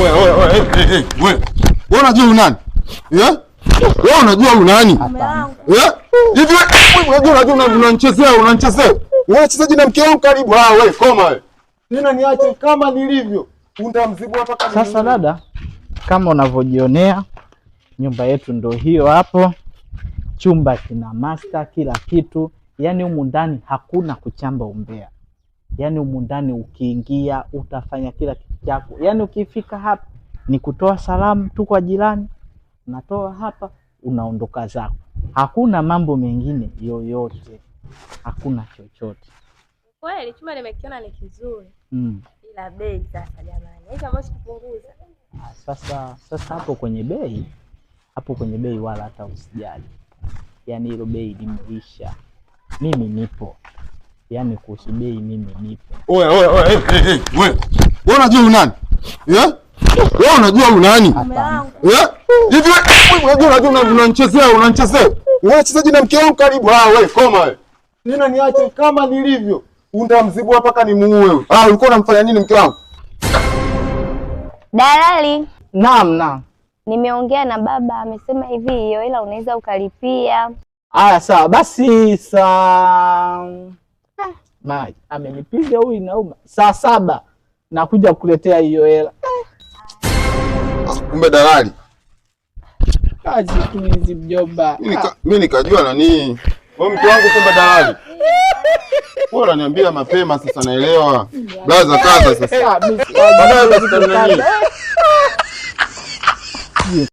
Wewe unajua unani? Wewe unajua unani? Hivi unajua unanichezea. Unachezaje na mke wangu karibu? Wewe koma wewe. Tena niache kama nilivyo. Mzibu hapa. Sasa dada, kama unavyojionea nyumba yetu ndio hiyo hapo. Chumba kina master kila kitu. Yaani humu ndani hakuna kuchamba umbea. Yaani humu ndani ukiingia utafanya kila kitu chako. Yaani ukifika hapa ni kutoa salamu tu kwa jirani, unatoa hapa unaondoka zako. Hakuna mambo mengine yoyote. Hakuna chochote. Kweli chumba nimekiona ni kizuri. Ila bei sasa jamani. Hicho ambacho kupunguza. Sasa hapo kwenye bei wala hata usijali. Yaani hilo bei limeisha. Mimi nipo. Yaani kuhusu bei mimi nipo. Wewe unajua unani? Wewe unajua unani? Hivi unajua unanichezea. Unachezaje na mke wangu karibu? Wewe koma wewe. Tena niache kama nilivyo. Mzibu hapa kani muue. Ulikuwa unamfanya nini mke wangu? Dalali. Naam. Nimeongea na baba, amesema hivi hiyo ila unaweza ukalipia. Sawa basi Maji amenipiga huyu inauma. Saa 7 nakuja kukuletea hiyo hela. Kumbe dalali. Kazi tu hizi mjomba. Mimi nikajua nani. Wewe mke wangu kumbe dalali. Wewe unaniambia mapema sasa naelewa. Blaza kaza sasa. Baadaye